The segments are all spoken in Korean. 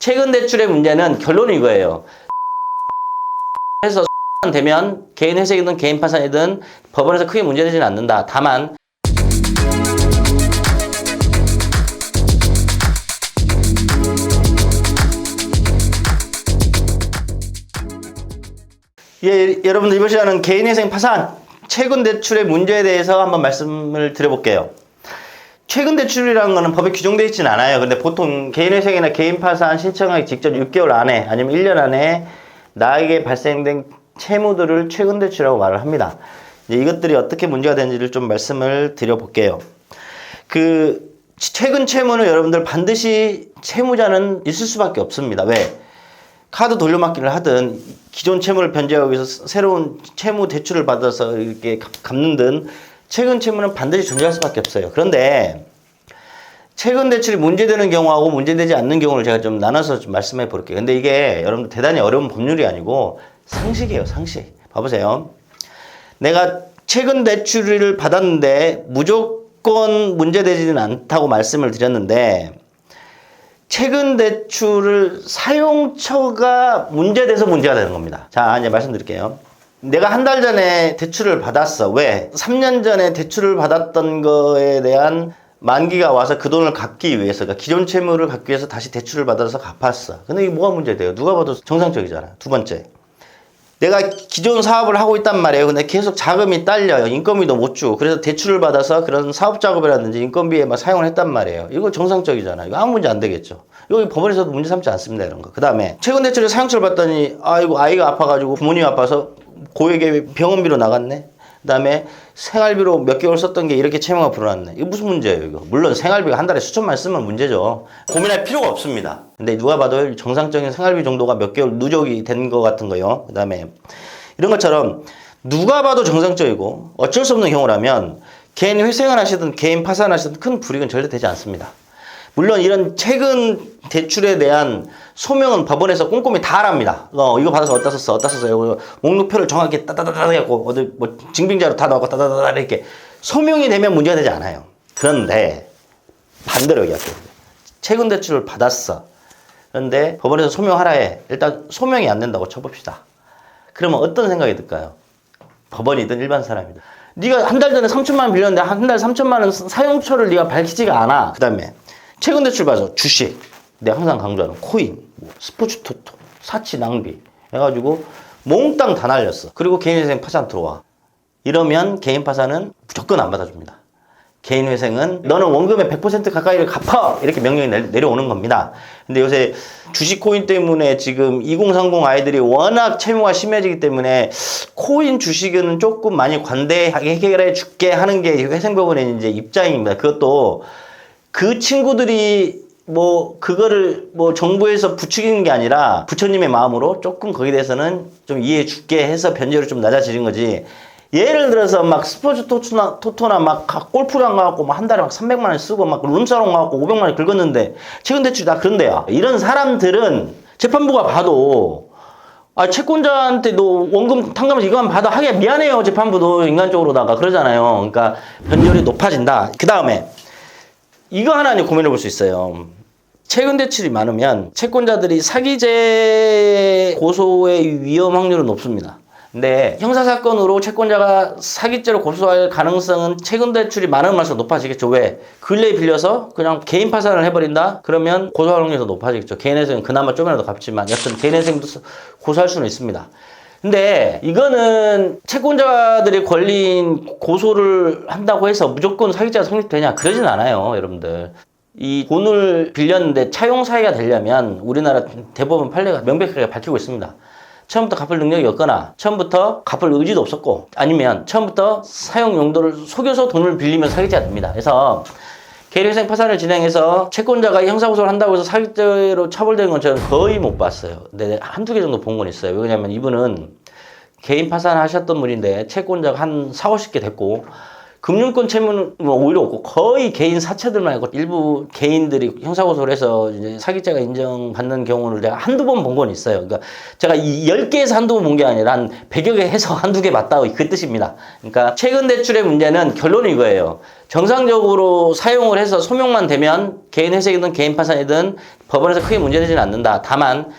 최근 대출의 문제는 결론은 이거예요. 해서 되면 개인 회색이든 개인 파산이든 법원에서 크게 문제되지는 않는다. 다만 여러분들 이번 시간은 개인 회생 파산 최근 대출의 문제에 대해서 한번 말씀을 드려볼게요. 최근 대출이라는 거는 법에 규정되어 있지는 않아요. 근데 보통 개인 회생이나 개인 파산 신청하기 직전 6개월 안에 아니면 1년 안에 나에게 발생된 채무들을 최근 대출이라고 말을 합니다. 이제 이것들이 어떻게 문제가 되는지를 좀 말씀을 드려볼게요. 최근 채무는 여러분들 반드시 채무자는 있을 수밖에 없습니다. 왜? 카드 돌려막기를 하든 기존 채무를 변제하기 위해서 새로운 채무 대출을 받아서 이렇게 갚는 최근 채무는 반드시 존재할 수밖에 없어요. 그런데 최근 대출이 문제되는 경우하고 문제되지 않는 경우를 제가 좀 나눠서 좀 말씀해 볼게요. 근데 이게 여러분들 대단히 어려운 법률이 아니고 상식이에요, 상식. 봐보세요. 내가 최근 대출을 받았는데 무조건 문제되지는 않다고 말씀을 드렸는데 최근 대출을 사용처가 문제돼서 문제가 되는 겁니다. 자, 이제 말씀드릴게요. 내가 한 달 전에 대출을 받았어. 왜? 3년 전에 대출을 받았던 거에 대한 만기가 와서 그 돈을 갚기 위해서, 그러니까 기존 채무를 갚기 위해서 다시 대출을 받아서 갚았어. 근데 이게 뭐가 문제돼요? 누가 봐도 정상적이잖아. 두 번째. 내가 기존 사업을 하고 있단 말이에요. 근데 계속 자금이 딸려요. 인건비도 못 주고. 그래서 대출을 받아서 그런 사업 작업이라든지 인건비에 막 사용을 했단 말이에요. 이거 정상적이잖아요. 이거 아무 문제 안 되겠죠. 이거 법원에서도 문제 삼지 않습니다. 이런 거. 그 다음에 최근 대출에 사용처를 받더니 아이고 아이가 아파가지고 부모님 아파서 고액의 병원비로 나갔네. 그 다음에 생활비로 몇 개월 썼던 게 이렇게 채무가 불어났네. 이거 무슨 문제예요, 이거? 물론 생활비가 한 달에 수천만 쓰면 문제죠. 고민할 필요가 없습니다. 근데 누가 봐도 정상적인 생활비 정도가 몇 개월 누적이 된 것 같은 거요. 그 다음에 이런 것처럼 누가 봐도 정상적이고 어쩔 수 없는 경우라면 개인 회생을 하시든 개인 파산을 하시든 큰 불이익은 절대 되지 않습니다. 물론 이런 최근 대출에 대한 소명은 법원에서 꼼꼼히 다 하랍니다. 이거 받아서 어디다 썼어, 어디다 썼어. 이거 목록표를 정확히 따다다다 해갖고, 어디 뭐 증빙자로 다 나오고 따다다다 이렇게 소명이 되면 문제가 되지 않아요. 그런데 반대로 얘기할게요. 최근 대출을 받았어. 그런데 법원에서 소명하라 해. 일단 소명이 안 된다고 쳐봅시다. 그러면 어떤 생각이 들까요? 법원이든 일반 사람이든. 네가 한 달 전에 3천만 원 빌렸는데 한 달 3천만 원 사용처를 네가 밝히지가 않아. 그 다음에 최근 대출 받아서 주식, 내가 항상 강조하는 코인, 스포츠 토토, 사치 낭비 해가지고 몽땅 다 날렸어. 그리고 개인 회생 파산 들어와. 이러면 개인 파산은 무조건 안 받아줍니다. 개인 회생은 너는 원금의 100% 가까이를 갚아! 이렇게 명령이 내려오는 겁니다. 근데 요새 주식 코인 때문에 지금 2030 아이들이 워낙 채무가 심해지기 때문에 코인 주식은 조금 많이 관대하게 해결해 줄게 하는 게 회생법원의 이제 입장입니다. 그것도 그 친구들이 그거를 정부에서 부추기는 게 아니라 부처님의 마음으로 조금 거기에 대해서는 좀 이해해 줄게 해서 변제로 좀 낮아지는 거지. 예를 들어서 막 스포츠 토토나 막 골프장 가갖고 막 한 달에 막 300만 원 쓰고 막 룸사롱 가갖고 500만 원 긁었는데 최근 대출이 다 그런데요. 이런 사람들은 재판부가 봐도 채권자한테 너 원금 탕감해서 이거만 받아 하기가 미안해요. 재판부도 인간적으로다가 그러잖아요. 그러니까 변제율이 높아진다. 그 다음에 이거 하나 고민해 볼 수 있어요. 최근 대출이 많으면 채권자들이 사기죄 고소의 위험 확률은 높습니다. 근데 형사사건으로 채권자가 사기죄로 고소할 가능성은 최근 대출이 많으면 많을수록 높아지겠죠. 왜? 근래에 빌려서 그냥 개인 파산을 해버린다? 그러면 고소할 확률이 더 높아지겠죠. 개인 회생은 그나마 좀이라도 갚지만 여튼 개인 회생도 고소할 수는 있습니다. 근데 이거는 채권자들이 걸린 고소를 한다고 해서 무조건 사기죄가 성립되냐? 그러진 않아요, 여러분들. 이 돈을 빌렸는데 차용 사기가 되려면 우리나라 대법원 판례가 명백하게 밝히고 있습니다. 처음부터 갚을 능력이 없거나 처음부터 갚을 의지도 없었고 아니면 처음부터 사용 용도를 속여서 돈을 빌리면 사기죄가 됩니다. 그래서 개인회생 파산을 진행해서 채권자가 형사고소를 한다고 해서 사기죄로 처벌되는 건 저는 거의 못 봤어요. 근데 한두 개 정도 본 건 있어요. 왜냐면 이분은 개인 파산하셨던 분인데 채권자가 한 40, 50개 됐고 금융권 채무는 뭐 오히려 없고 거의 개인 사채들만 있고 일부 개인들이 형사고소를 해서 이제 사기죄가 인정받는 경우를 제가 한두 번 본 건 있어요. 그러니까 제가 이 10개에서 한두 번 본 게 아니라 한 100여 개 해서 한두 개 맞다 그 뜻입니다. 그러니까 최근 대출의 문제는 결론이 이거예요. 정상적으로 사용을 해서 소명만 되면 개인 회색이든 개인 파산이든 법원에서 크게 문제되지는 않는다. 다만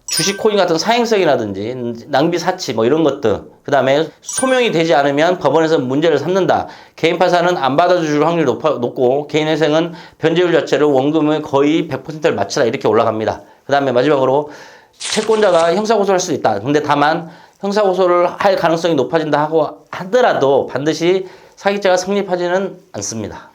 주식 코인 같은 사행성이라든지 낭비 사치 뭐 이런 것들 그 다음에 소명이 되지 않으면 법원에서 문제를 삼는다. 개인 파산은 안 받아줄 확률이 높고 개인 회생은 변제율 자체를 원금의 거의 100%를 맞추다 이렇게 올라갑니다. 그 다음에 마지막으로 채권자가 형사고소를 할 수 있다. 근데 다만 형사고소를 할 가능성이 높아진다 하고 하더라도 반드시 사기죄가 성립하지는 않습니다.